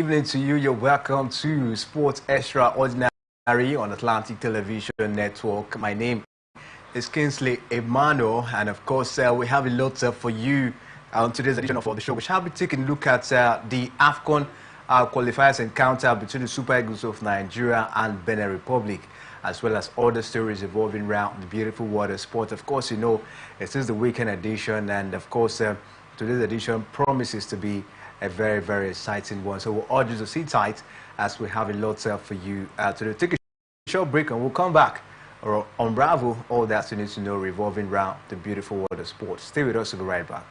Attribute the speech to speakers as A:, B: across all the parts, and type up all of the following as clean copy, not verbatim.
A: evening to you. You're welcome to Sports Extraordinary on Atlantic Television Network. My name is Kingsley Emmanuel, and of course, we have a lot for you on today's edition of the show. We shall be taking a look at the AFCON qualifiers encounter between the Super Eagles of Nigeria and Benin Republic, as well as other stories evolving around the beautiful water sport. Of course, you know, it is the weekend edition, and of course, today's edition promises to be a very, very exciting one. So we'll urge you to sit tight as we have a lot for you today. Take a short break and we'll come back or unravel all that you need to know revolving around the beautiful world of sports. Stay with us, we'll be right back.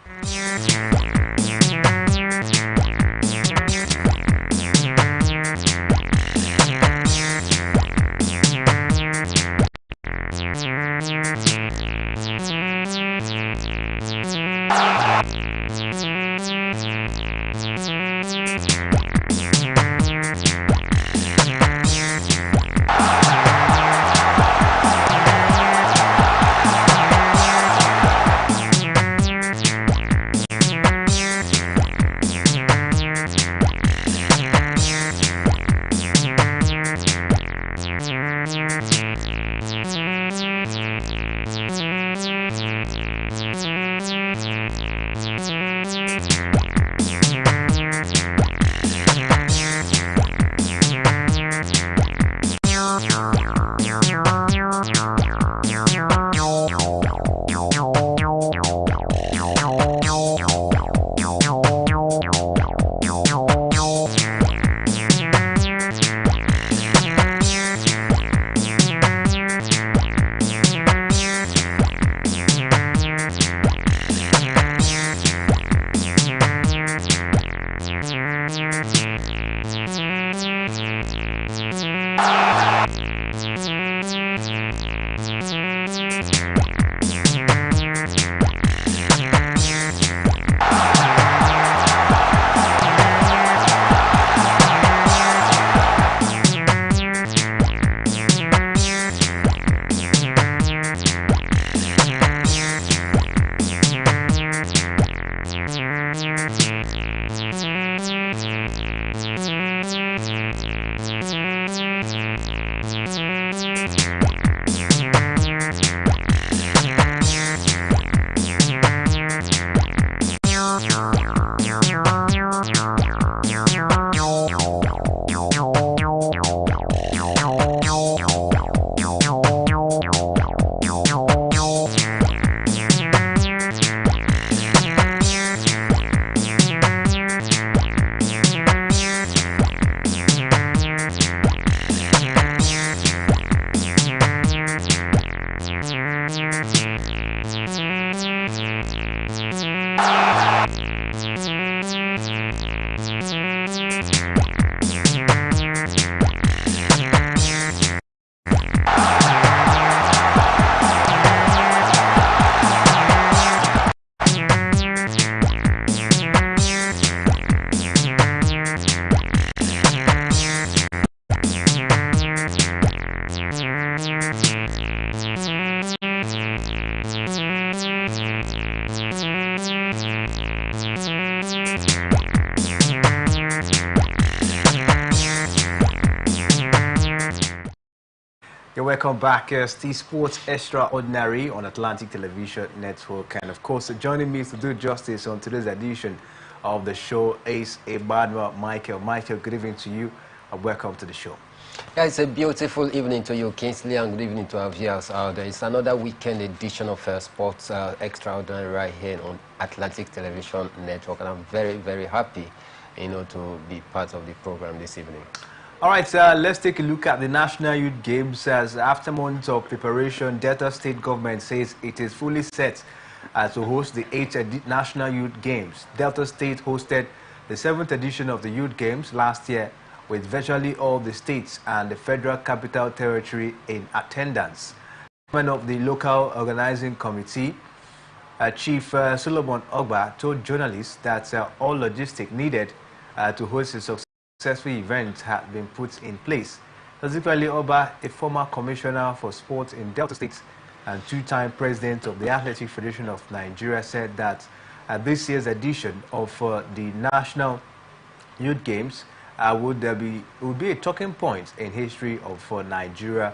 A: Welcome back to Sports Extraordinary on Atlantic Television Network, and of course joining me to do justice on today's edition of the show is Emmanuel Michael. Michael, good evening to you and welcome to the show.
B: Yeah, it's a beautiful evening to you, Kingsley, and good evening to our viewers out there. It's another weekend edition of Sports Extraordinary right here on Atlantic Television Network, and I'm very, very happy, you know, to be part of the program this evening. All right,
A: let's take a look at the National Youth Games. As after months of preparation, Delta State government says it is fully set to host the 8th National Youth Games. Delta State hosted the 7th edition of the Youth Games last year, with virtually all the states and the Federal Capital Territory in attendance. Chairman of the local organizing committee, Chief Solomon Ogba, told journalists that all logistics needed to host a successful event had been put in place. Specifically, Ogba, a former commissioner for sports in Delta State and two-time president of the Athletic Federation of Nigeria, said that this year's edition of the National Youth Games would be a talking point in history of for Nigeria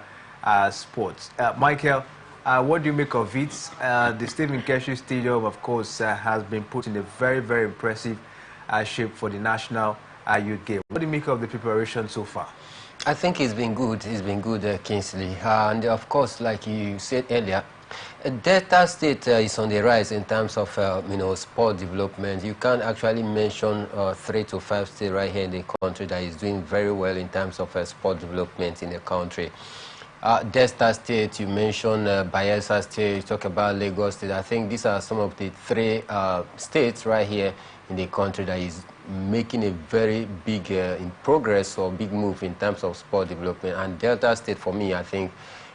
A: sports. Michael, what do you make of it? The Stephen Keshi Stadium, of course, has been put in a very, very impressive shape for the national youth game. What do you make of the preparation so far?
B: I think it's been good. It's been good, Kingsley. And of course, like you said earlier, Delta State is on the rise in terms of sport development. You can actually mention 3 to 5 states right here in the country that is doing very well in terms of sport development in the country. Delta State, you mentioned Bayelsa State, you talk about Lagos State. I think these are some of the 3 states right here in the country that is making a very big progress or big move in terms of sport development. And Delta State, for me, I think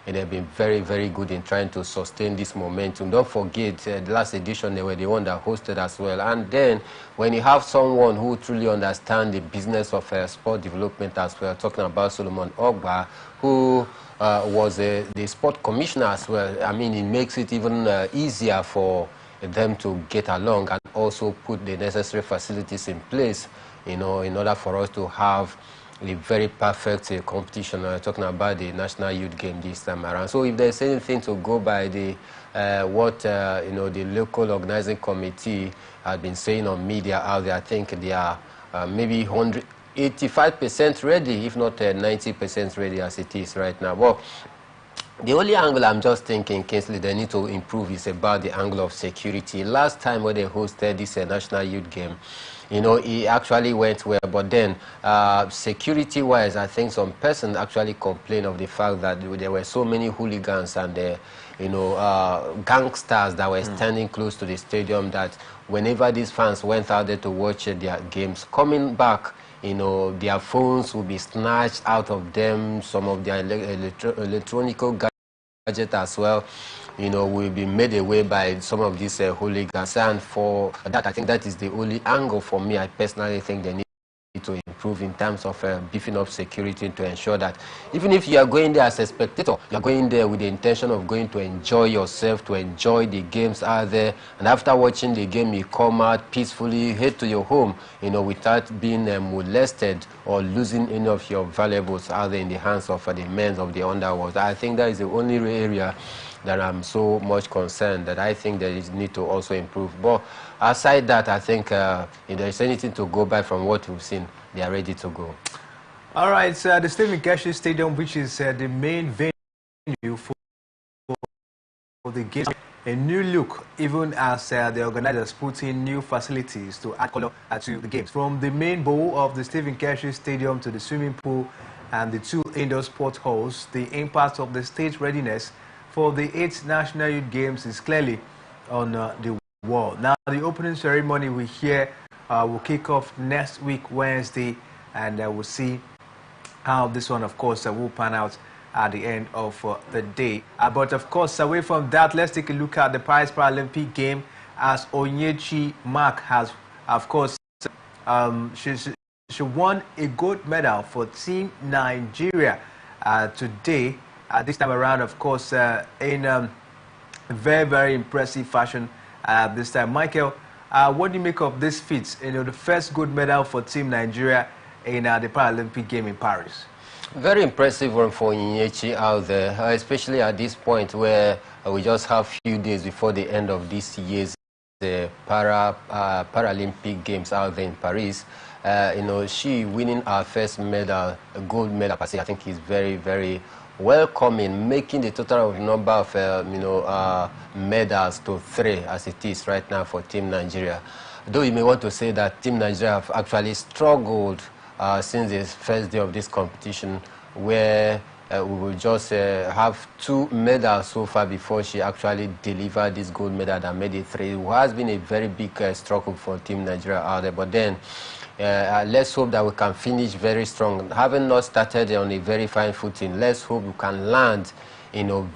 B: they have been very, very good in trying to sustain this momentum. Don't forget, the last edition, they were the one that hosted as well. And then, when you have someone who truly understands the business of sport development as well, talking about Solomon Ogba, who was the sport commissioner as well, I mean, it makes it even easier for them to get along and also put the necessary facilities in place, in order for us to have a very perfect competition. Talking about the national youth game this time around. So if there's anything to go by the the local organizing committee had been saying on media out there, I think they are maybe 85% ready, if not 90% ready as it is right now. Well, the only angle I'm just thinking, Kingsley, they need to improve is about the angle of security. Last time when they hosted this national youth game, it actually went well, but then security-wise, I think some person actually complained of the fact that there were so many hooligans and gangsters that were standing close to the stadium that whenever these fans went out there to watch their games, coming back, their phones will be snatched out of them, some of their electronic gadgets as well, will be made away by some of these hooligans. And for that, I think that is the only angle for me. I personally think they need to improve in terms of beefing up security to ensure that even if you are going there as a spectator, you are going there with the intention of going to enjoy yourself, to enjoy the games out there, and after watching the game you come out peacefully, head to your home, without being molested or losing any of your valuables out there in the hands of the men of the underworld. I think that is the only area that I'm so much concerned that I think there is need to also improve. But aside that, I think if there's anything to go by from what we've seen, they are ready to go.
A: All right, so the Stephen Keshi Stadium, which is the main venue for the game, a new look, even as the organizers put in new facilities to add color to the games. From the main bowl of the Stephen Keshi Stadium to the swimming pool and the 2 indoor sport halls, the impact of the stage readiness for the 8th National Youth Games is clearly on the wall. Now, the opening ceremony we hear will kick off next week, Wednesday, and we'll see how this one, of course, will pan out at the end of the day. But, of course, away from that, let's take a look at the Paris Paralympic game as Onyechi Mark has, of course, she won a gold medal for Team Nigeria today. This time around, of course, in very, very impressive fashion this time. Michael, what do you make of this feat? The first gold medal for Team Nigeria in the Paralympic game in Paris.
B: Very impressive one for Onyechi out there, especially at this point where we just have few days before the end of this year's Paralympic Games out there in Paris. She winning our first medal, a gold medal, I think is very, very welcoming, making the total of number of medals to 3 as it is right now for Team Nigeria. Though you may want to say that Team Nigeria have actually struggled since the first day of this competition, where we will just have 2 medals so far before she actually delivered this gold medal that made it 3. It has been a very big struggle for Team Nigeria out there, but then let's hope that we can finish very strong. Having not started on a very fine footing, let's hope we can land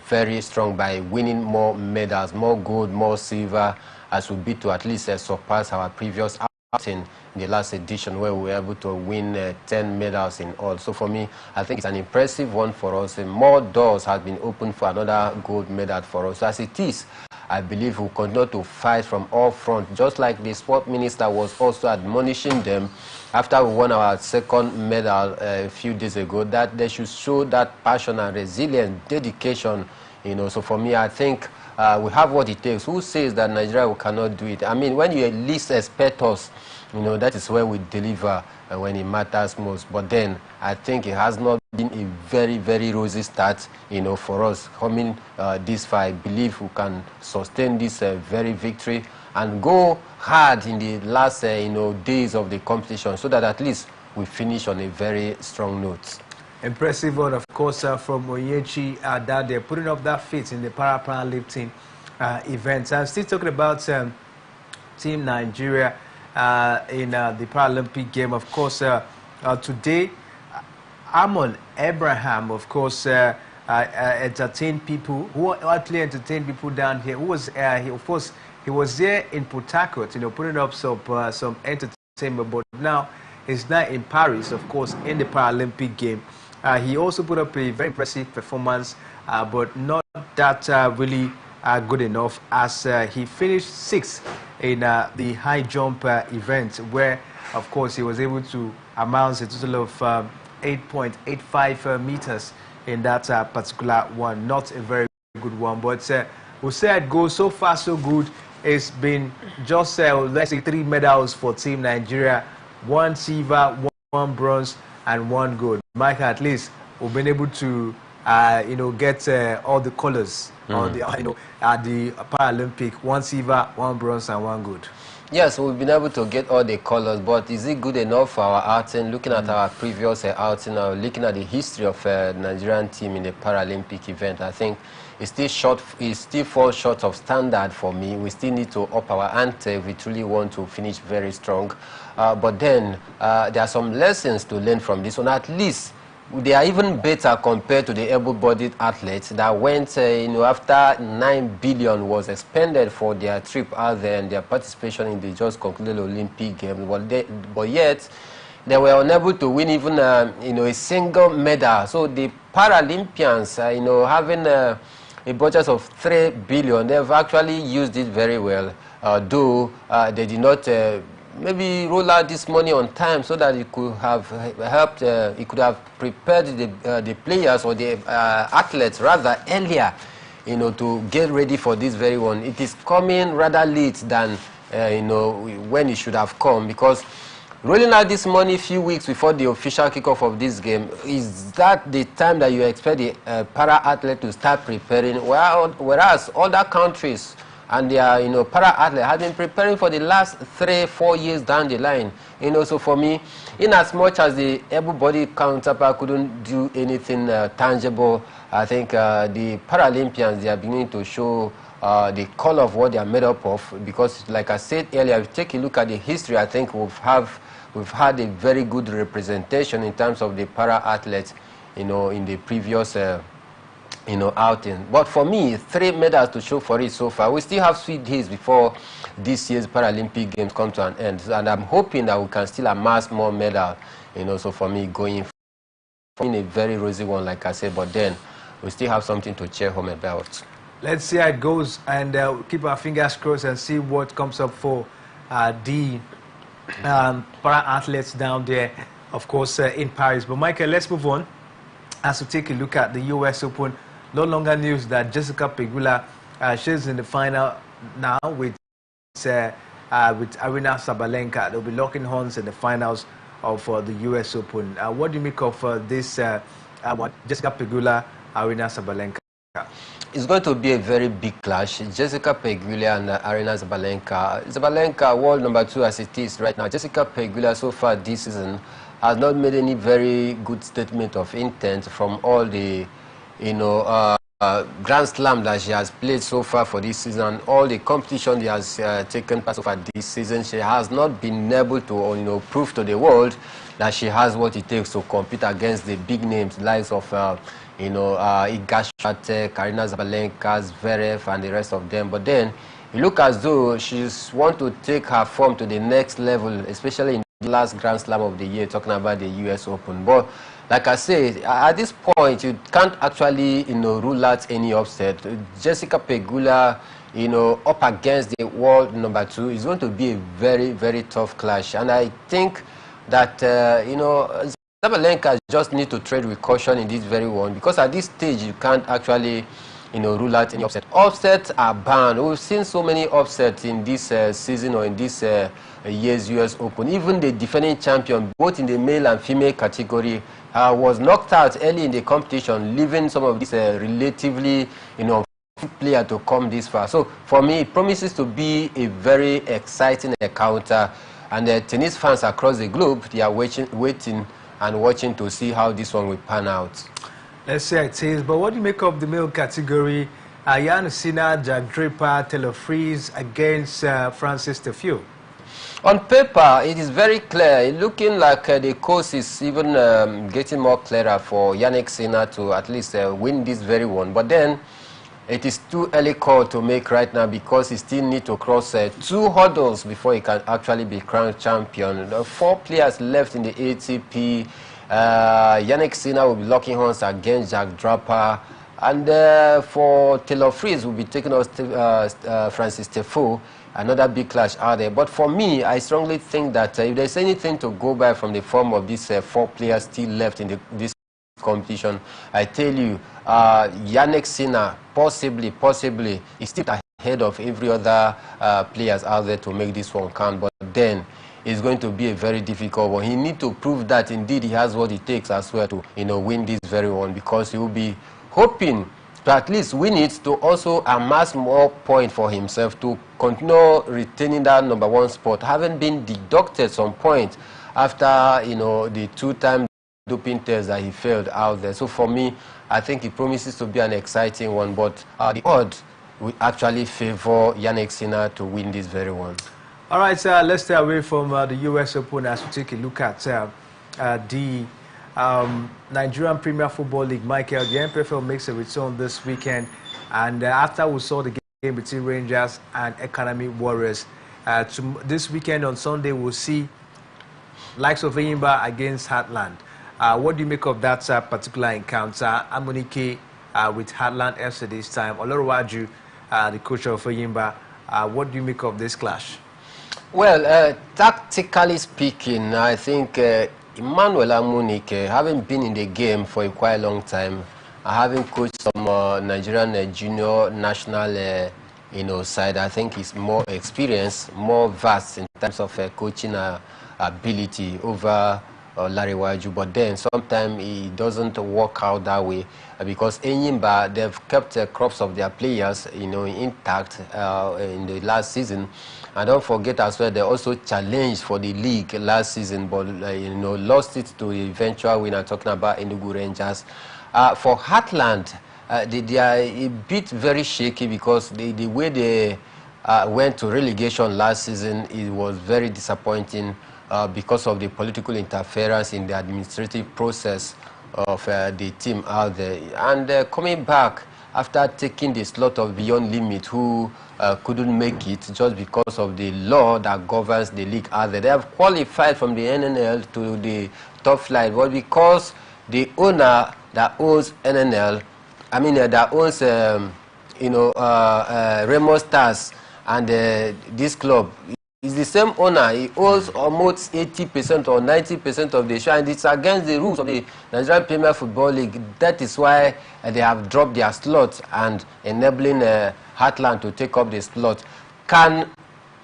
B: very strong by winning more medals, more gold, more silver, as we be to at least surpass our previous outing in the last edition, where we were able to win 10 medals in all. So for me, I think it's an impressive one for us. More doors have been opened for another gold medal for us. So as it is, I believe we'll continue to fight from all fronts, just like the sport minister was also admonishing them after we won our second medal a few days ago, that they should show that passion and resilience, dedication, So for me, I think we have what it takes. Who says that Nigeria cannot do it? I mean, when you at least expect us, that is where we deliver when it matters most. But then I think it has not been a very, very rosy start, for us coming this far. I believe we can sustain this very victory and go hard in the last, days of the competition, so that at least we finish on a very strong note.
A: Impressive one, of course, from Onyechi that they're putting up that feat in the powerlifting events. I'm still talking about Team Nigeria in the Paralympic game. Of course, today, Amon Abraham, of course, entertained people, who actually entertained people down here. Who was, he was there in Port Harcourt, putting up some entertainment, but now he's now in Paris, of course, in the Paralympic game. He also put up a very impressive performance, but not that really good enough, as he finished 6th in the high jump event, where, of course, he was able to amount a total of 8.85 meters in that particular one. Not a very good one, but we'll say it goes so far so good. It's been just, let's say, 3 medals for Team Nigeria, 1 silver, 1 bronze, and 1 gold. Mike, at least we've been able to, get all the colors on the, at the Paralympic: 1 silver, 1 bronze, and 1 gold.
B: Yes, we've been able to get all the colors, but is it good enough for our outing? Looking at our previous outing, looking at the history of the Nigerian team in the Paralympic event, I think it's still short. It still falls short of standard for me. We still need to up our ante if we truly want to finish very strong. But then there are some lessons to learn from this one. At least they are even better compared to the able-bodied athletes that went, after 9 billion was expended for their trip out there and their participation in the just concluded Olympic Games. But yet they were unable to win even, a single medal. So the Paralympians, having a budget of 3 billion, they've actually used it very well. Though they did not maybe roll out this money on time, so that it could have helped, it could have prepared the players or the athletes rather earlier, to get ready for this very one. It is coming rather late than, when it should have come, because rolling out this money a few weeks before the official kickoff of this game, is that the time that you expect the para-athlete to start preparing, whereas other countries and their, para-athletes have been preparing for the last 3-4 years down the line. So for me, in as much as the able-bodied counterpart couldn't do anything tangible, I think the Paralympians, they are beginning to show the color of what they are made up of. Because, like I said earlier, if you take a look at the history, I think we've had a very good representation in terms of the para-athletes, in the previous outing. But for me, 3 medals to show for it so far. We still have sweet days before this year's Paralympic Games come to an end, and I'm hoping that we can still amass more medals. So for me, going in a very rosy one, like I said, but then we still have something to cheer home about.
A: Let's see how it goes, and keep our fingers crossed and see what comes up for the para-athletes down there, of course, in Paris. But Michael, let's move on as we take a look at the US Open. No longer news that Jessica Pegula, she's in the final now with Arina Sabalenka. They'll be locking horns in the finals of the US Open. What do you make of this Jessica Pegula, Arina Sabalenka?
B: It's going to be a very big clash. Jessica Pegula and Arina Sabalenka. Sabalenka, world number 2 as it is right now. Jessica Pegula, so far this season, has not made any very good statement of intent from all the, Grand Slam that she has played so far for this season. All the competition she has taken part so far this season, she has not been able to, prove to the world that she has what it takes to compete against the big names, likes of, Iga Swiatek, Arina Sabalenka, Zverev, and the rest of them. But then, it looks as though she's want to take her form to the next level, especially in the last Grand Slam of the year, talking about the US Open. But like I said, at this point, you can't actually, rule out any upset. Jessica Pegula, you know, up against the world number 2, is going to be a very, very tough clash. And I think that, you know, Zabalenka just need to trade with caution in this very one, because at this stage you can't actually, you know, rule out any upset. Upsets are banned. We've seen so many upsets in this season or in this year's US Open. Even the defending champion, both in the male and female category, was knocked out early in the competition, leaving some of these relatively, you know, player to come this far. So for me, it promises to be a very exciting encounter, and the tennis fans across the globe, they are waiting and watching to see how this one will pan out.
A: Let's say it is, but what do you make of the male category? Jan Sinner, Jack Draper, Taylor Fries against Francis Tiafoe?
B: On paper, it is very clear, looking like the course is even getting more clearer for Jannik Sinner to at least win this very one. But then, it is too early call to make right now, because he still needs to cross 2 hurdles before he can actually be crowned champion. 4 players left in the ATP. Jannik Sinner will be locking horns against Jack Draper. And for Taylor Fries, will be taking us Francis Tiafoe, another big clash out there. But for me, I strongly think that if there's anything to go by from the form of these 4 players still left in this competition, I tell you, Jannik Sinner possibly is still ahead of every other players out there to make this one count. But then it's going to be a very difficult one. He needs to prove that indeed he has what it takes as well to, you know, win this very one, because he will be hoping to at least win it, to also amass more points for himself, to continue retaining that number 1 spot, having been deducted some points after, you know, the 2-time doping test that he failed out there. So for me, I think it promises to be an exciting one, but the odds will actually favor Jannik Sinner to win this very one.
A: All right, sir, let's stay away from the US Open as we take a look at the Nigerian Premier Football League. Michael, the NPFL makes a return this weekend, and after we saw the game between Rangers and Academy Warriors, this weekend on Sunday we'll see likes of Eyimba against Heartland. What do you make of that particular encounter? Amunike with Heartland FC this time. Olorowaju, the coach of Eyimba. What do you make of this clash?
B: Well, tactically speaking, I think Emmanuel Amunike, having been in the game for a quite long time, having coached some Nigerian junior national you know, side, I think he's more experienced, more vast in terms of coaching ability over Larry Waju. But then sometimes it doesn't work out that way, because Eyimba, they've kept crops of their players, you know, intact in the last season. And don't forget as well, they also challenged for the league last season, but you know, lost it to the eventual winner, talking about Enugu Rangers. For Heartland, they are a bit very shaky, because the way they went to relegation last season, it was very disappointing because of the political interference in the administrative process of the team out there. And coming back after taking the slot of Beyond Limit, who couldn't make it just because of the law that governs the league out there. They have qualified from the NNL to the top flight, but because the owner that owns NNL, I mean that owns you know, Remo Stars and this club, is the same owner. He owns almost 80% or 90% of the share, and it's against the rules of the Nigerian Premier Football League. That is why they have dropped their slot and enabling Heartland to take up the slot. Can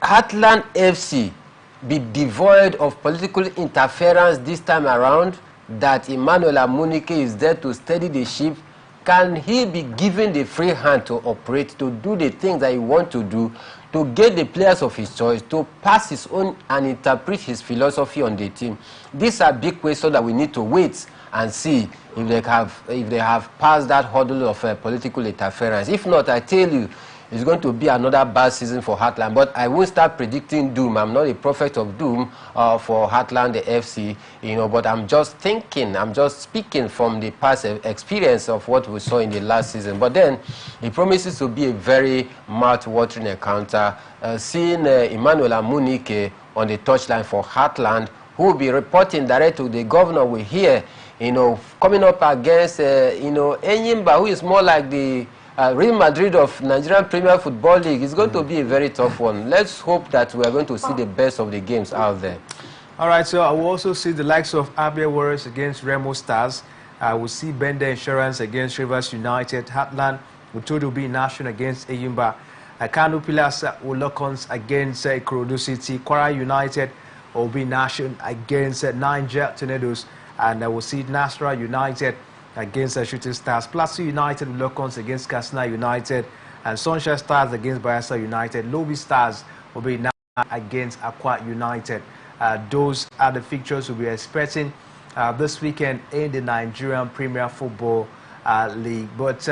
B: Heartland FC be devoid of political interference this time around, that Emmanuel Amunike is there to steady the ship? Can he be given the free hand to operate, to do the things that he wants to do, to get the players of his choice, to pass his own and interpret his philosophy on the team? These are big questions that we need to wait and see if they have passed that hurdle of political interference. If not, I tell you, it's going to be another bad season for Heartland. But I won't start predicting doom. I'm not a prophet of doom for Heartland, the FC, you know, but I'm just thinking, I'm just speaking from the past experience of what we saw in the last season. But then it promises to be a very mouth-watering encounter. Seeing Emmanuel Amunike on the touchline for Heartland, who will be reporting direct to the governor, we hear, you know, coming up against, you know, Eyimba, who is more like the Real Madrid of Nigerian Premier Football League is going to be a very tough one. Let's hope that we are going to see the best of the games out there.
A: All right, so I will also see the likes of Abia Warriors against Remo Stars. I will see Bender Insurance against Rivers United. Heartland Utodo be Nation against Eyimba. Kano Pillars will lock ons against Ikorodu City. Kwara United will be Nation against Niger Tornadoes. And I will see Nasra United against Shooting Stars. Plateau United will lock ons against Katsina United. And Sunshine Stars against Bayelsa United. Lobi Stars will be against Akwa United. Those are the fixtures we'll be expecting this weekend in the Nigerian Premier Football League. But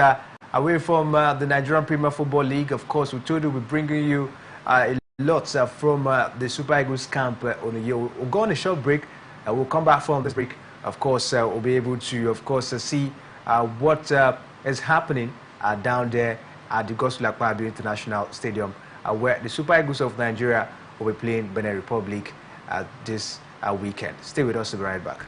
A: away from the Nigerian Premier Football League, of course, we told you we're bringing you a lot from the Super Eagles camp on the year. We'll go on a short break. We'll come back from this break. Of course, we'll be able to, of course, see what is happening down there at the Gospel Akpabio International Stadium, where the Super Eagles of Nigeria will be playing Benin Republic this weekend. Stay with us, we'll be right back.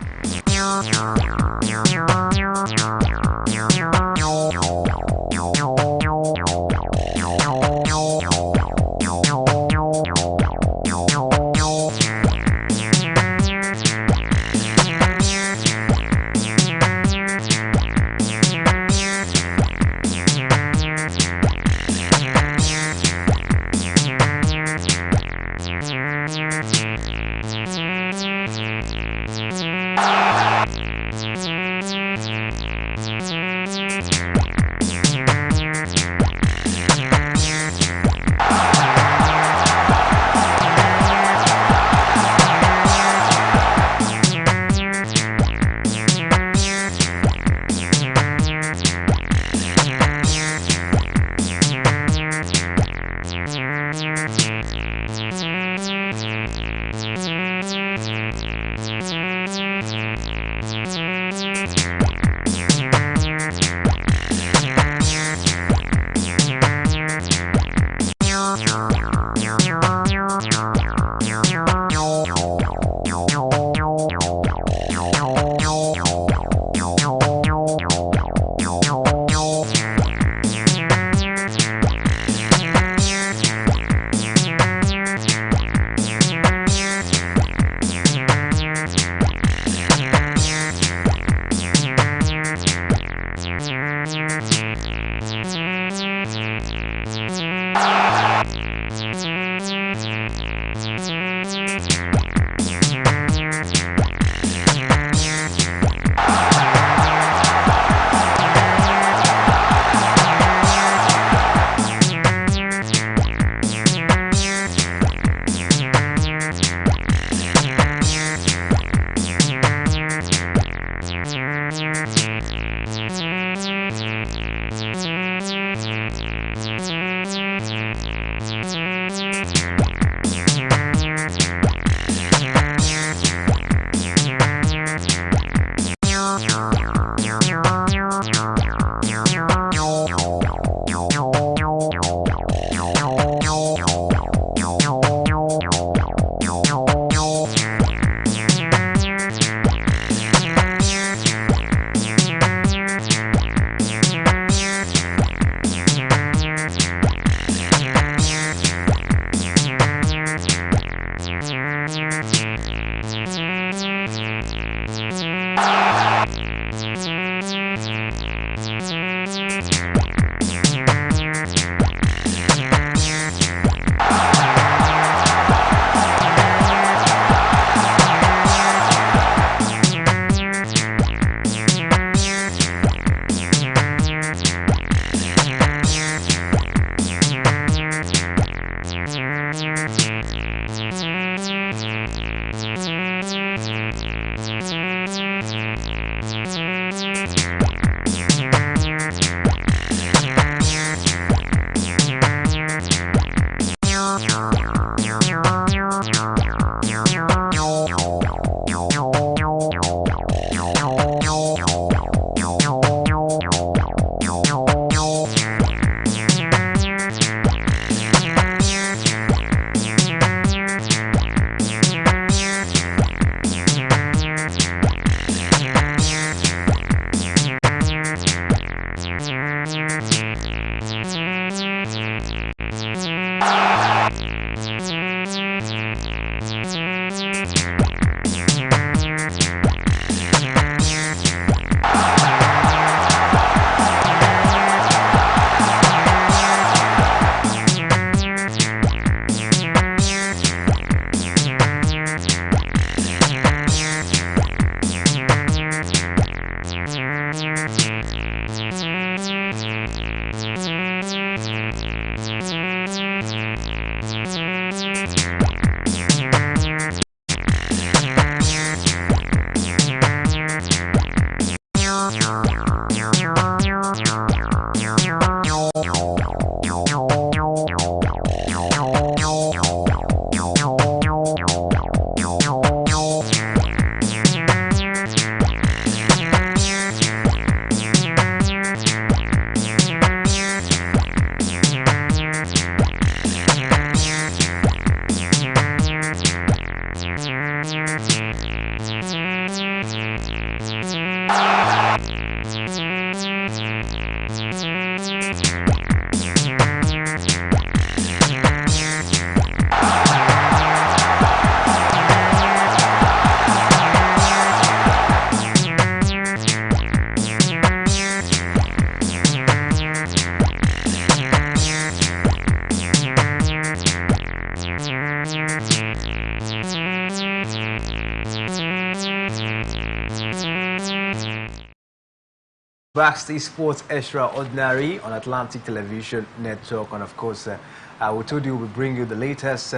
A: Backstage Sports Extraordinary on Atlantic Television Network, and of course, we told you we'll bring you the latest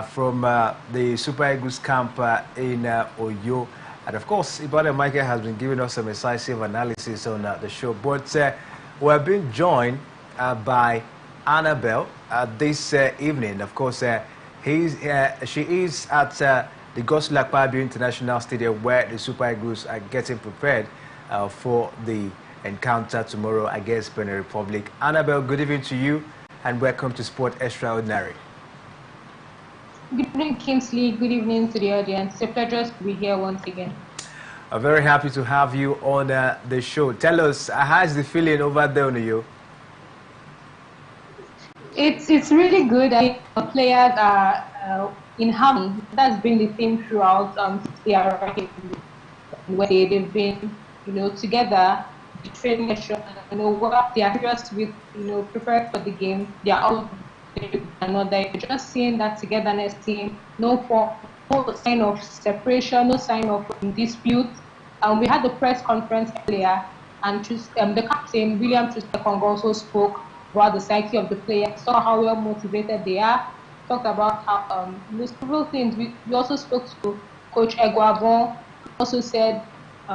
A: from the Super Eagles camp in Oyo. And of course, Ibadan Michael has been giving us some incisive analysis on the show. But we're being joined by Annabelle this evening. Of course, she is at the Godswill Akpabio International Stadium, where the Super Eagles are getting prepared for the encounter tomorrow against Benin Republic. Annabelle, good evening to you and welcome to Sport Extraordinary.
C: Good evening, Kingsley. Good evening to the audience. It's a pleasure to be here once again.
A: I'm very happy to have you on the show. Tell us, how's the feeling over there on you?
C: It's really good. I think the players are in harmony. That's been the theme throughout they are where they've been, together, the training session, what they are serious with, prepared for the game. They are all another. Just seeing that togetherness team, no sign of separation, no sign of dispute. We had the press conference earlier, and the captain, William Trustekong, also spoke about the psyche of the players, saw how well motivated they are, talked about how several things. We also spoke to Coach Eguavon, also said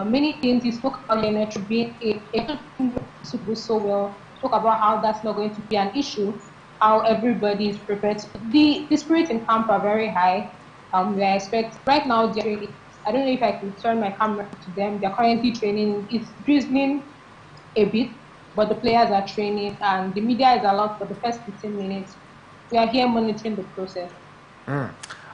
C: many things. He spoke about the energy being to go so well, spoke about how that's not going to be an issue, how everybody is prepared. The spirit in camp are very high. We expect right now they're training. I don't know if I can turn my camera to them. They're currently training. It's drizzling a bit, but the players are training, and the media is allowed for the first 15 minutes. We are here monitoring the process.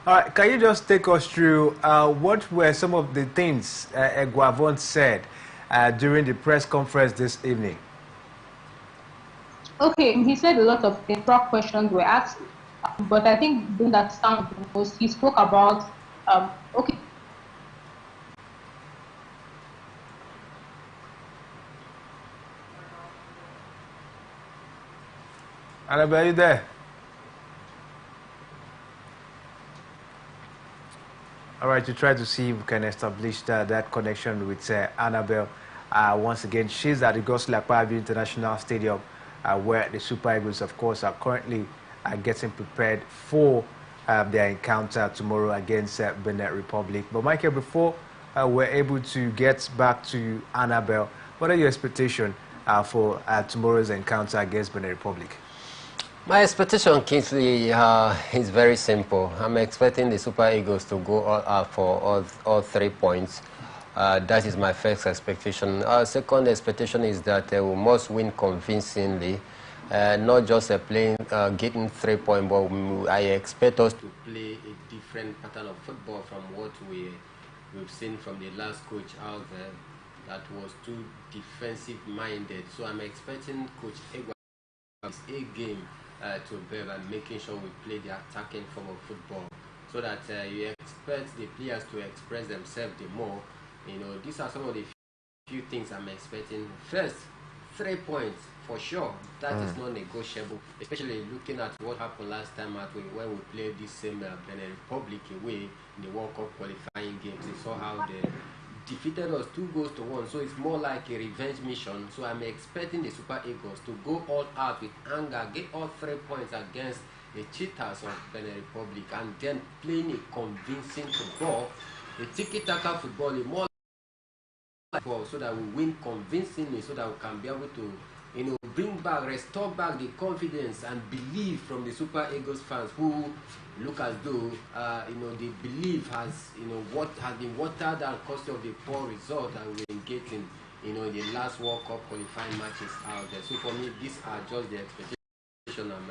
A: All right, can you just take us through what were some of the things Eguavon said during the press conference this evening?
C: Okay, he said a lot of things. Proper questions were asked, but I think during that stand most he spoke about okay.
A: Annabelle, are you there? All right, to try to see if we can establish that connection with Annabelle. Once again, she's at the Godswill Akpabio International Stadium, where the Super Eagles, of course, are currently getting prepared for their encounter tomorrow against Benin Republic. But Michael, before we're able to get back to Annabelle, what are your expectations for tomorrow's encounter against Benin Republic?
B: My expectation, Kingsley, is very simple. I'm expecting the Super Eagles to go all out for all 3 points. That is my first expectation. Second expectation is that we must win convincingly, not just getting 3 points, but I expect us to play a different pattern of football from what we've seen from the last coach out there that was too defensive-minded. So I'm expecting Coach Egua's A-game to bear and making sure we play the attacking form of football, so that you expect the players to express themselves the more. These are some of the few things I'm expecting. First, 3 points for sure. That is not negotiable, especially looking at what happened last time when we played this same Benin Republic away in the World Cup qualifying games. They saw how they defeated us 2-1, so it's more like a revenge mission. So I'm expecting the Super Eagles to go all out with anger, get all 3 points against the cheaters of Benin Republic, and then playing a convincing football, a tiki-taka football, a more football, so that we win convincingly, so that we can be able to restore back the confidence and belief from the Super Eagles fans, who look as though the belief has what has been watered down because of the poor result that we've been getting the last World Cup qualifying matches out there. So for me, these are just the expectations I'm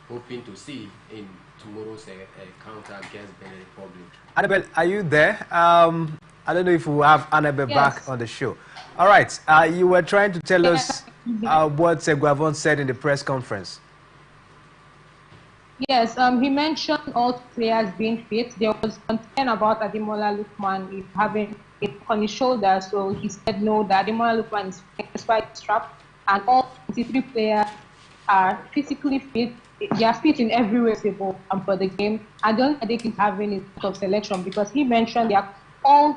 B: hoping to see in tomorrow's encounter against Benin Republic.
A: Annabelle, are you there? I don't know if we'll have Annabelle back on the show. All right, you were trying to tell us what Eguavon said in the press conference.
C: Yes, he mentioned all players being fit. There was concern about Ademola Lookman having it on his shoulder, so he said no, that Ademola Lookman is despite strap, and all 23 players are physically fit. They are fit in every way possible for the game. I don't think he's having a selection, because he mentioned they are all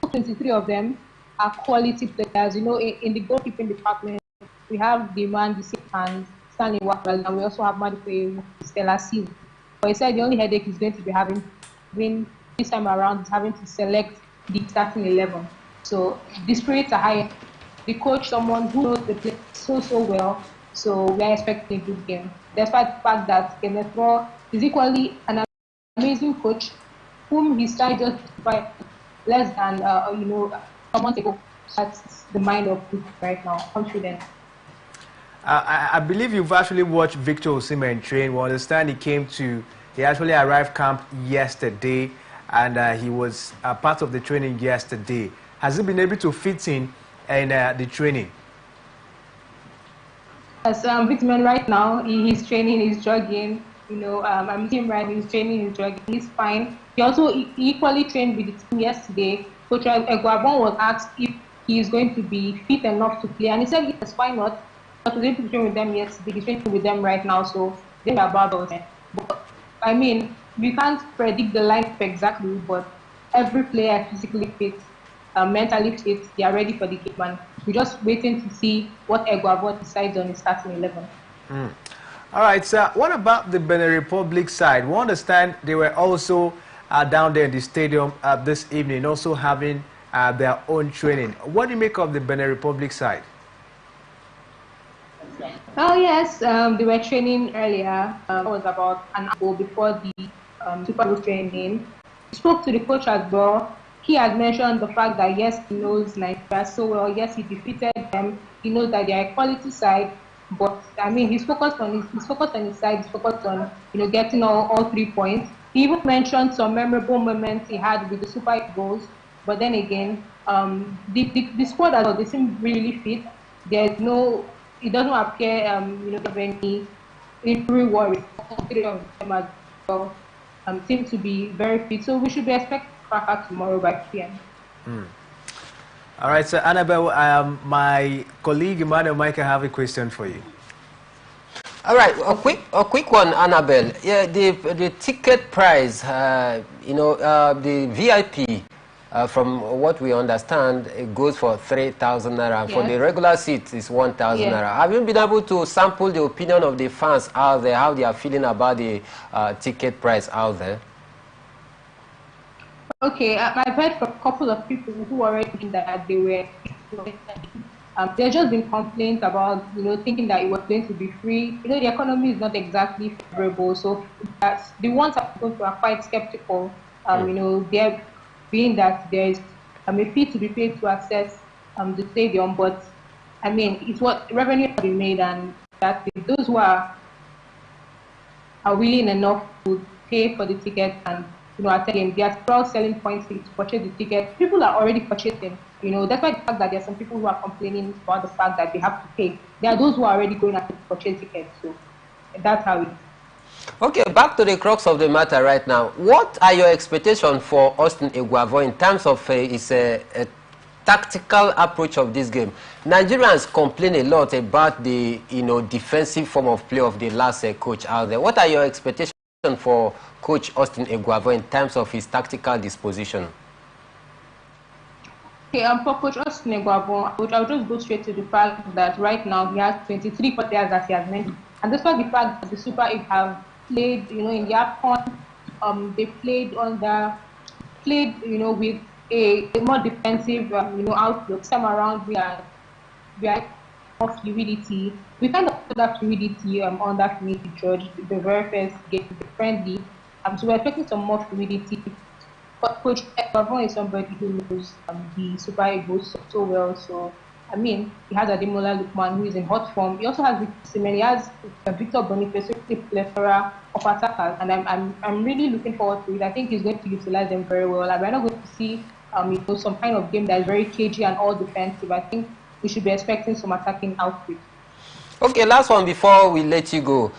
C: 23 of them are quality players. You know, in the goalkeeping department, we have the man, the same hands, Stanley Wakwell, and we also have Madipe Stella Season. But he said the only headache he's going to be having this time around is having to select the starting 11. So the spirits are high. The coach, someone who knows the play so well, so we are expecting a good game. Despite the fact that Kenneth Moore is equally an amazing coach, whom he started just by less than a month ago. That's the mind of people right now, confident.
A: I believe you've actually watched Victor Osimhen train. We understand he actually arrived camp yesterday, and he was part of the training yesterday. Has he been able to fit in the training?
C: As Victor right now, he's training, he's jogging. You know, I'm with him right. He's training, he's jogging. He's fine. He also equally trained with the team yesterday. Coach Eguabon was asked if he is going to be fit enough to play, and he said yes, why not? But he didn't train with them yesterday. He's training with them right now, so they are about those. But I mean, we can't predict the lineup exactly, but every player is physically fit, mentally fit. They are ready for the game, and we're just waiting to see what Eguabon decides on his starting 11.
A: All right, sir. What about the Benin Republic side? We understand they were also down there in the stadium this evening, also having their own training. What do you make of the Benin Republic side?
C: Oh yes, they were training earlier. That was about an hour before the Super Bowl training. He spoke to the coach as well. He had mentioned the fact that yes, he knows Nigeria so well. Yes, he defeated them. He knows that they are a quality side. But I mean, he's focused on his side. He's focused on getting all 3 points. He even mentioned some memorable moments he had with the Super Eagles. But then again, the squad as well, they seem really fit. There's no, it doesn't appear of any injury worry. All three of them as well seem to be very fit. So we should be expecting cracker tomorrow by PM.
A: All right, so Annabelle, my colleague Emmanuel Michael have a question for you.
B: All right, a quick one, Annabelle. Yeah, the ticket price, the VIP, from what we understand, it goes for 3,000 naira. Yes. For the regular seat, it's 1,000 naira. Have you been able to sample the opinion of the fans out there, how they are feeling about the ticket price out there?
C: Okay, I've heard from a couple of people who already think that they were. There's just been complaints about, thinking that it was going to be free. The economy is not exactly favorable, so that's, the ones that are quite skeptical. They're being that there is a fee to be paid to access the stadium, but I mean, it's what revenue has been made, and that those who are willing enough to pay for the ticket and attend, they are still selling points to purchase the ticket. People are already purchasing. That's why the fact that there are some people who are complaining about the fact that they have to pay. There are those who are already going to purchase tickets. So that's how it is.
B: Okay, back to the crux of the matter right now. What are your expectations for Austin Eguavoen in terms of his tactical approach of this game? Nigerians complain a lot about the defensive form of play of the last coach out there. What are your expectations for Coach Austin Eguavoen in terms of his tactical disposition?
C: Okay, for Coach Austin Eguavoen, I'll just go straight to the fact that right now he has 23 players that he has mentioned, and despite the fact that the Super Eagles have played, in the AFCON, they played with a more defensive, outlook. Some around we are more fluidity. We kind of put that fluidity on that fluidity judge the very first game, the friendly. So we're expecting some more fluidity. But Coach Eguavoen is somebody who knows the Super Eagles so well. So I mean, he has Ademola Lookman, who is in hot form. He also has Victor Osimhen. He has Victor Boniface, a plethora of attackers, and I'm really looking forward to it. I think he's going to utilize them very well. We're not going to see some kind of game that is very cagey and all defensive. I think we should be expecting some attacking output.
B: Okay, last one before we let you go.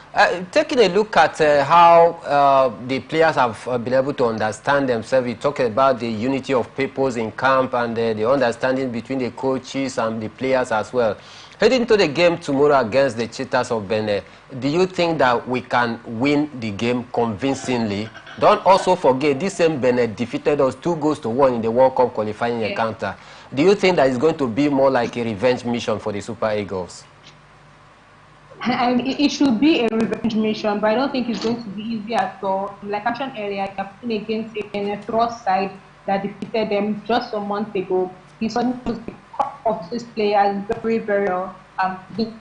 B: Taking a look at how the players have been able to understand themselves. We talked about the unity of purpose in camp and the understanding between the coaches and the players as well. Heading to the game tomorrow against the Cheetahs of Benin, do you think that we can win the game convincingly? Don't also forget, this same Benin defeated us 2-1 in the World Cup qualifying encounter. Do you think that it's going to be more like a revenge mission for the Super Eagles?
C: And it should be a revenge mission, but I don't think it's going to be easy at all. Like I mentioned earlier, they're playing against a thrust side that defeated them just a month ago. He's one of these players very, very well,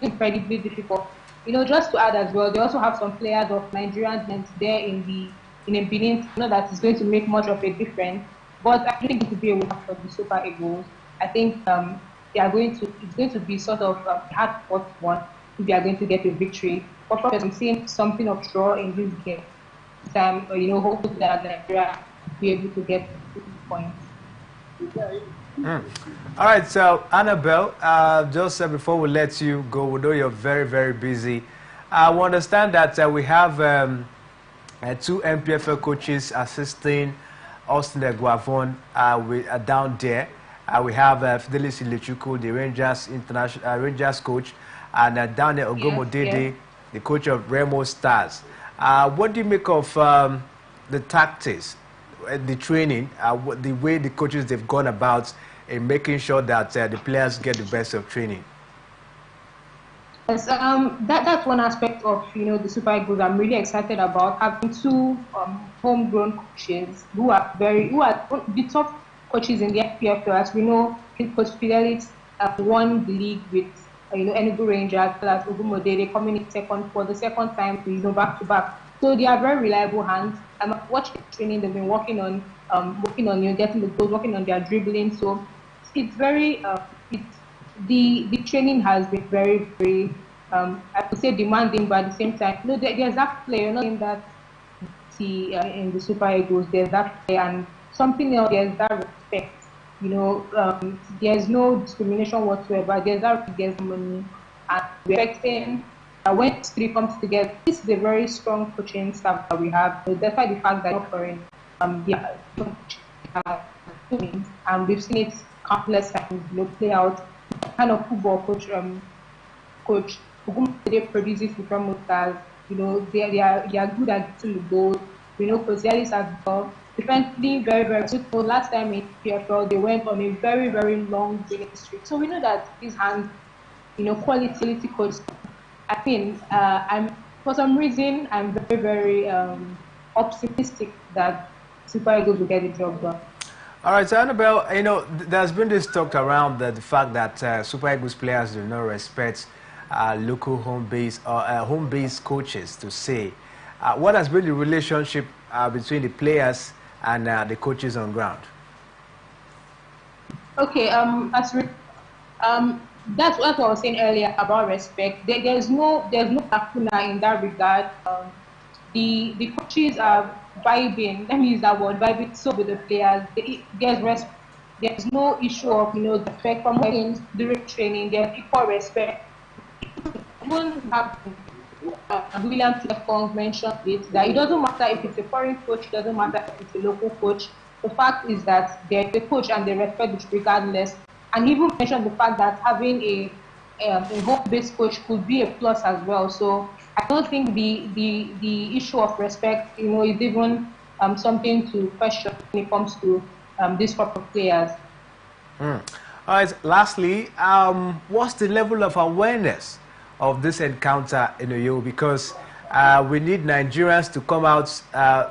C: incredibly difficult. You know, just to add as well, they also have some players of Nigerians there in a Benin. Not that it's going to make much of a difference, but I think it will be a win for the Super Eagles. I think they are going to. It's going to be sort of a hard-fought one. We are going to get a victory. But I'm seeing something of draw in this game. You know, hopefully that Nigeria will be able to get 2 points.
A: All right, so Annabelle, just before we let you go, we know you're very, very busy. We understand that we have 2 MPFL coaches assisting Austin Eguavon down there. We have Fidelis Ilechuku, the Rangers coach, and down there Ogomodede, the coach of Remo Stars. What do you make of the tactics, the training, the way the coaches they've gone about in making sure that the players get the best of training?
C: Yes, that's one aspect of the Super Eagles I'm really excited about, having 2 homegrown coaches who are the top coaches in the FPFL. As we know, Coach Fidelis won the league with Enugu Rangers, plus Ogumodede coming in second for the second time, back to back. So they are very reliable hands. I'm watching training; they've been working on getting the goals, working on their dribbling. So it's very the training has been very, very I would say demanding, but at the same time, the exact player, not in that in the Super Eagles, the exact player, and something else. There's that respect. There's no discrimination whatsoever. There's money, and we're expecting when 3 comes together. This is a very strong coaching staff that we have. So despite the fact that offering and we've seen it countless times, play out. Kind of football coach Ogumode produces the promoters. They are good at getting the goals. Kosialis as well. Defensively, very, very good. So last time in PFL, they went on a very, very long winning streak. So we know that these hands, quality coach. I mean, for some reason, I'm very, very optimistic that Super Eagles will get the job done.
A: All right, so Annabelle, there's been this talk around the fact that Super Eagles players do not respect local home-based coaches, to say. What has been the relationship between the players and the coaches on ground?
C: Okay, that's what I was saying earlier about respect. There's no lacuna in that regard. The coaches are vibing. Let me use that word, vibing so with the players. There's no issue of the respect from during training. There's equal respect. Even have William Tlefong mentioned it, that it doesn't matter if it's a foreign coach, it doesn't matter if it's a local coach. The fact is that they're the coach and they respect it regardless. And he even mentioned the fact that having a home-based coach could be a plus as well. So I don't think the issue of respect, is even something to question when it comes to this group of players.
A: All right. Lastly, what's the level of awareness of this encounter in Uyo? Because we need Nigerians to come out.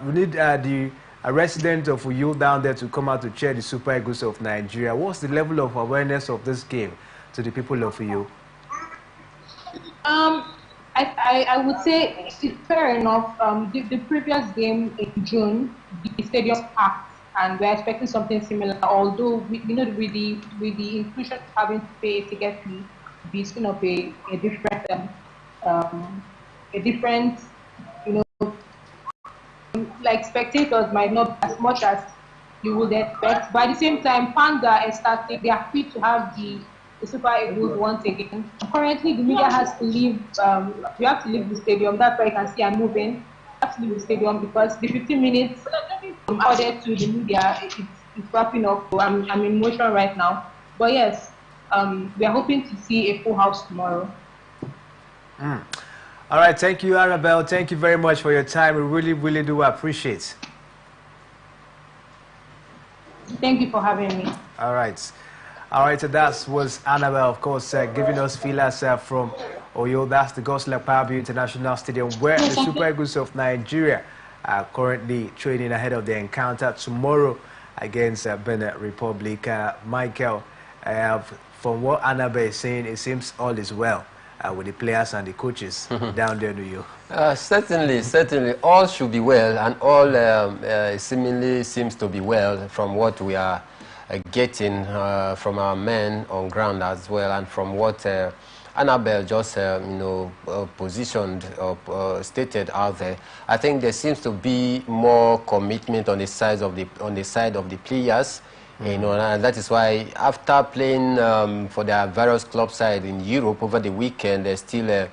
A: We need the resident of Uyo down there to come out to cheer the Super Eagles of Nigeria. What's the level of awareness of this game to the people of Uyo?
C: I would say it's fair enough. The previous game in June, the stadium packed, and we're expecting something similar. Although with the inclusion of having to pay a ticket fee, be sort of a different, like spectators might not be as much as you would expect. But at the same time, fans are ecstatic. They are happy to have the the Super Eagles once again. Currently, the media has to leave. We have to leave the stadium. That's why you can see I'm moving. We have to leave the stadium because the 15 minutes according to the media, it's wrapping up. So I'm in motion right now. But yes, we are hoping to see a full house tomorrow.
A: All right, thank you, Annabelle. Thank you very much for your time. We really, really do appreciate it.
C: Thank you for having me.
A: All right. All right, so that was Annabelle, of course, giving us feelers from Oyo. That's the Gosling Pabio International Stadium, where the Super Eagles of Nigeria are currently training ahead of the encounter tomorrow against Benin Republic. Michael, from what Annabelle is saying, it seems all is well with the players and the coaches down there in New York.
B: Certainly, all should be well, and all seemingly seems to be well from what we are getting from our men on ground as well, and from what Annabelle just positioned or stated out there. I think there seems to be more commitment on the side of the players. And that is why after playing for their various club side in Europe over the weekend, they still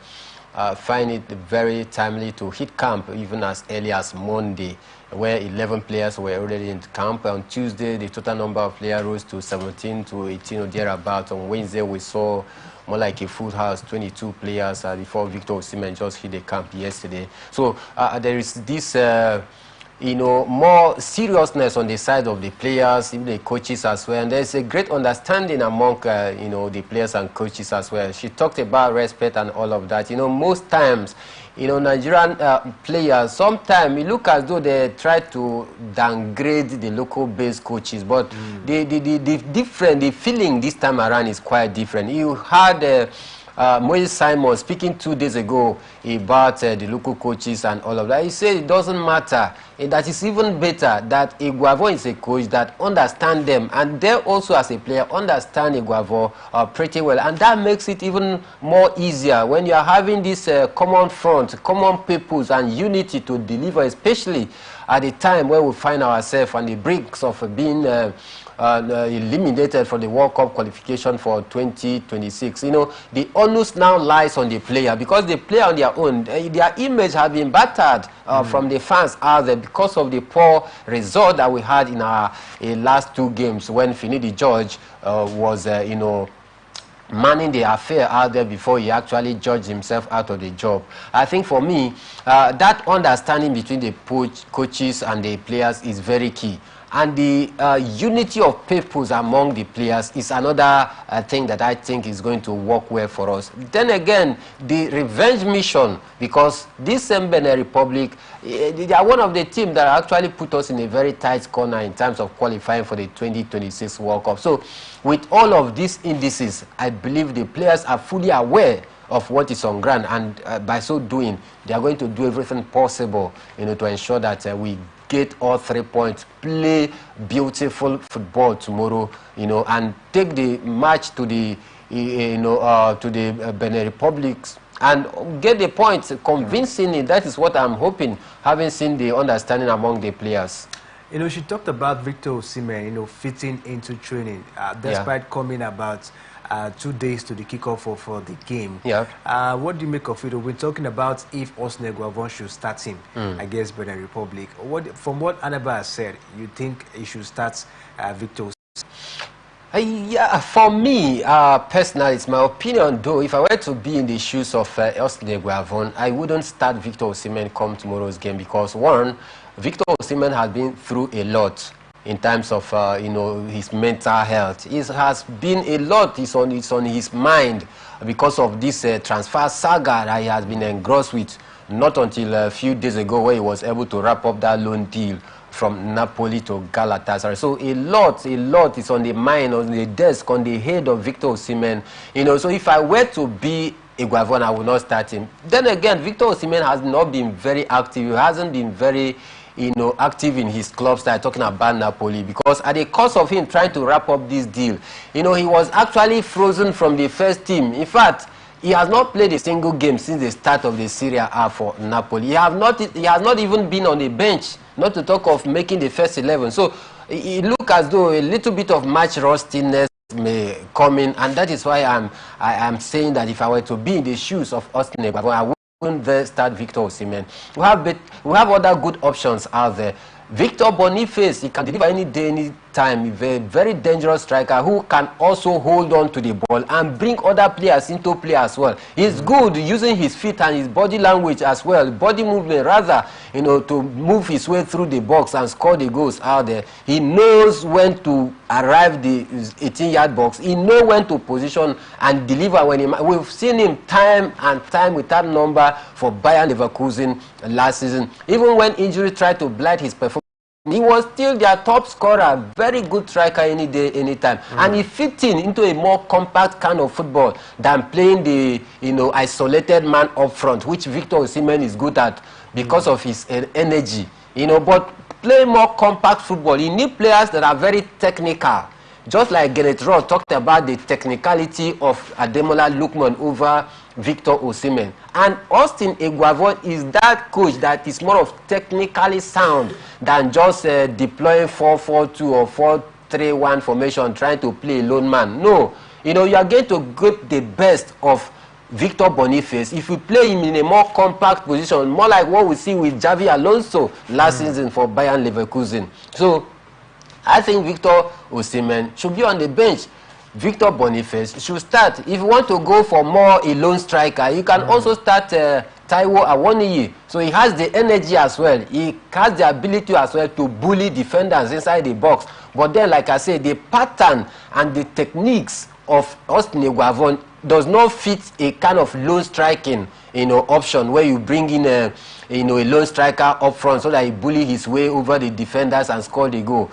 B: find it very timely to hit camp even as early as Monday, where 11 players were already in camp. On Tuesday, the total number of players rose to 17 to 18 or thereabouts. On Wednesday, we saw more like a full house, 22 players before Victor Osimhen just hit the camp yesterday. So there is this more seriousness on the side of the players, even the coaches as well. And there's a great understanding among, the players and coaches as well. She talked about respect and all of that. Most times, Nigerian players, sometimes it look as though they try to downgrade the local-based coaches, but the feeling this time around is quite different. You had Moise Simon speaking 2 days ago about the local coaches and all of that. He said it doesn't matter. That is even better that Iguavo is a coach that understands them, and they also as a player understand Iguavo pretty well, and that makes it even more easier when you are having this common front, common purpose and unity to deliver, especially at the time where we find ourselves on the brink of being eliminated for the World Cup qualification for 2026. The onus now lies on the player, because the player on their own, their image has been battered from the fans out there because of the poor result that we had in our last 2 games when Finidi George was, manning the affair out there before he actually judged himself out of the job. I think for me, that understanding between the coaches and the players is very key. And the unity of purpose among the players is another thing that I think is going to work well for us. Then again, the revenge mission, because this Benin Republic, they are one of the teams that actually put us in a very tight corner in terms of qualifying for the 2026 World Cup. So with all of these indices, I believe the players are fully aware of what is on ground, and by so doing, they are going to do everything possible, to ensure that we get all 3 points, play beautiful football tomorrow, and take the match to the, Benin Republic and get the points convincingly. That is what I'm hoping, having seen the understanding among the players.
A: She talked about Victor Osimhen, fitting into training, despite coming about 2 days to the kickoff for the game. What do you make of it? We're talking about if Osne Guavon should start him against Benin Republic. From what Annabelle said, you think he should start Victor?
B: Yeah, for me, personally, it's my opinion, though, if I were to be in the shoes of Osne Guavon, I wouldn't start Victor Osimhen come tomorrow's game, because one, Victor Osimhen has been through a lot in terms of his mental health. It has been a lot. It's on his mind because of this transfer saga that he has been engrossed with. Not until a few days ago, where he was able to wrap up that loan deal from Napoli to Galatasaray. So a lot is on the mind, on the desk, on the head of Victor Osimhen. So if I were to be Iguavon, I would not start him. Then again, Victor Osimhen has not been very active. He hasn't been very active in his club style, talking about Napoli, because at the cost of him trying to wrap up this deal, he was actually frozen from the first team. In fact, he has not played a single game since the start of the Serie A for Napoli. He has not even been on the bench, not to talk of making the first 11. So it looks as though a little bit of match rustiness may come in, and that is why I am saying that if I were to be in the shoes of Austin Egbavon, I wouldn't start Victor Osimhen. We have other good options out there. Victor Boniface, he can deliver any day, any time. He's a very dangerous striker who can also hold on to the ball and bring other players into play as well. He's good using his feet and his body language as well, body movement rather, to move his way through the box and score the goals out there. He knows when to arrive the 18-yard box. He knows when to position and deliver when he. We've seen him time and time with that number for Bayern Leverkusen last season. Even when injury tried to blight his performance, he was still their top scorer, very good striker any day, anytime. And he fit into a more compact kind of football than playing the isolated man up front, which Victor Osimhen is good at because of his energy. But play more compact football. You need players that are very technical. Just like Gareth Ross talked about the technicality of Ademola Lookman over Victor Osimhen. And Austin Egbavon is that coach that is more of technically sound than just deploying 4-4-2 or 4-3-1 formation, trying to play a lone man. No, you are going to get the best of Victor Boniface if you play him in a more compact position, more like what we see with Xavi Alonso last season for Bayern Leverkusen. So I think Victor Osimhen should be on the bench. Victor Boniface should start. If you want to go for more a lone striker, you can also start Taiwo Awoniyi. So he has the energy as well. He has the ability as well to bully defenders inside the box. But then, like I said, the pattern and the techniques of Austin Egbavon does not fit a kind of lone striking option where you bring in a lone striker up front so that he bully his way over the defenders and score the goal.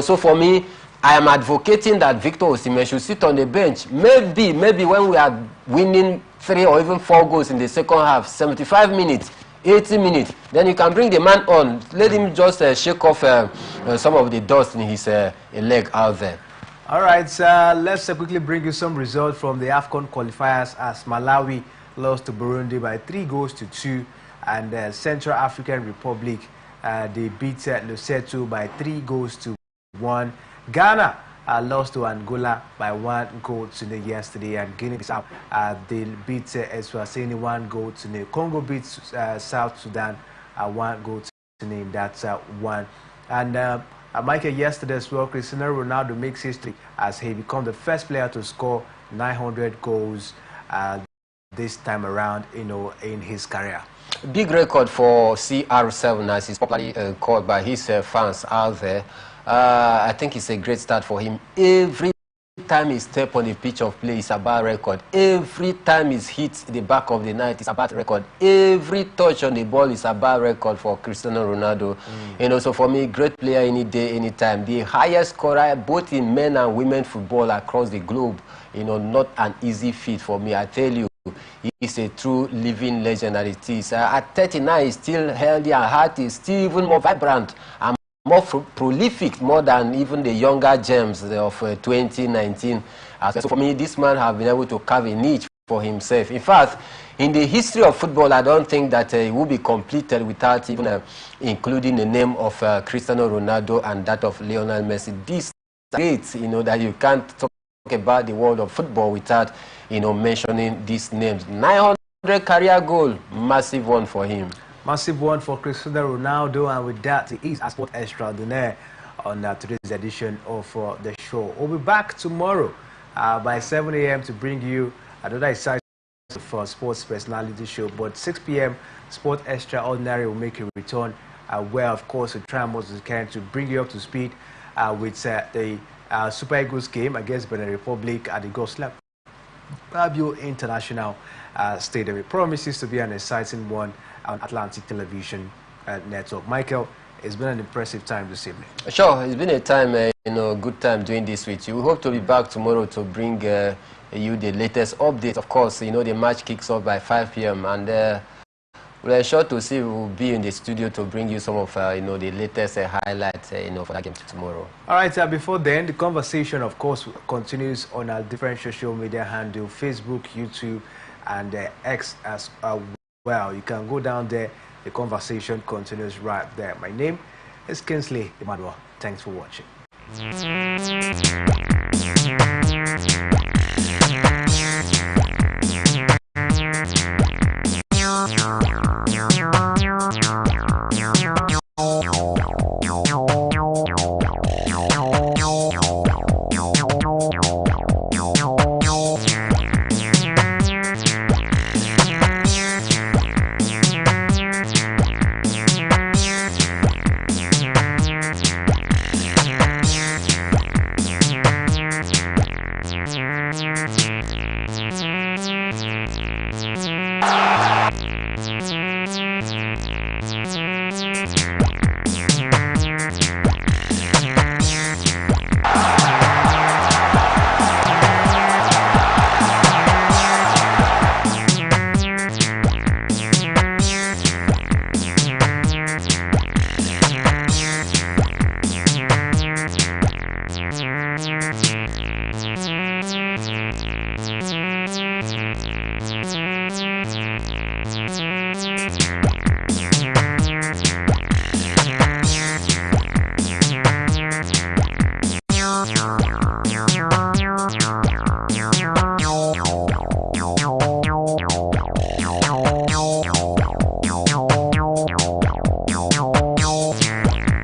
B: So for me, I am advocating that Victor Osimhen should sit on the bench. Maybe when we are winning 3 or even 4 goals in the second half, 75 minutes, 80 minutes, then you can bring the man on. Let him just shake off some of the dust in his leg out there.
A: All right, let's quickly bring you some results from the AFCON qualifiers as Malawi lost to Burundi by 3-2, and Central African Republic, they beat Lesotho by 3-1. Ghana lost to Angola by 1-0 yesterday, and Guinea-Bissau they beat Eswatini 1-0. Congo beat South Sudan 1-0. That's 1. And Michael, yesterday as well, Cristiano Ronaldo makes history as he becomes the first player to score 900 goals this time around, in his career.
B: Big record for CR7, as he's popularly called by his fans out there. I think it's a great start for him. Every time he steps on the pitch of play, it's about record. Every time he hits the back of the net, it's about record. Every touch on the ball is about record for Cristiano Ronaldo. So for me, great player any day, anytime. The highest scorer both in men and women football across the globe. Not an easy feat for me, I tell you. He is a true living legend that it is. At 39, he's still healthy and hearty, still even more vibrant and more prolific, more than even the younger gems of 2019. So for me, this man has been able to carve a niche for himself. In fact, in the history of football, I don't think that it will be completed without even including the name of Cristiano Ronaldo and that of Lionel Messi. These are great, that you can't talk about the world of football without mentioning these names. 900 career goal, massive one for him.
A: Massive one for Cristiano Ronaldo, and with that, he is a sport extraordinaire on today's edition of the show. We'll be back tomorrow by 7 a.m. to bring you another exciting for sports personality show. But 6 p.m. Sport Extraordinary will make a return, where of course we try as much as we can to bring you up to speed with the Super Eagles game against Benin Republic at the Gosla Fabio International Stadium. It promises to be an exciting one on Atlantic Television Network. Michael, it's been an impressive time this evening. Sure,
B: it's been a time, good time doing this with you. We hope to be back tomorrow to bring you the latest update. Of course, the match kicks off by 5 p.m. and we're sure to see we'll be in the studio to bring you some of the latest highlights for that game tomorrow. All
A: right, before then, the conversation of course continues on our different social media handle, Facebook, YouTube, and X as well. You can go down there. The conversation continues right there. My name is Kingsley Emmanuel. Thanks for watching.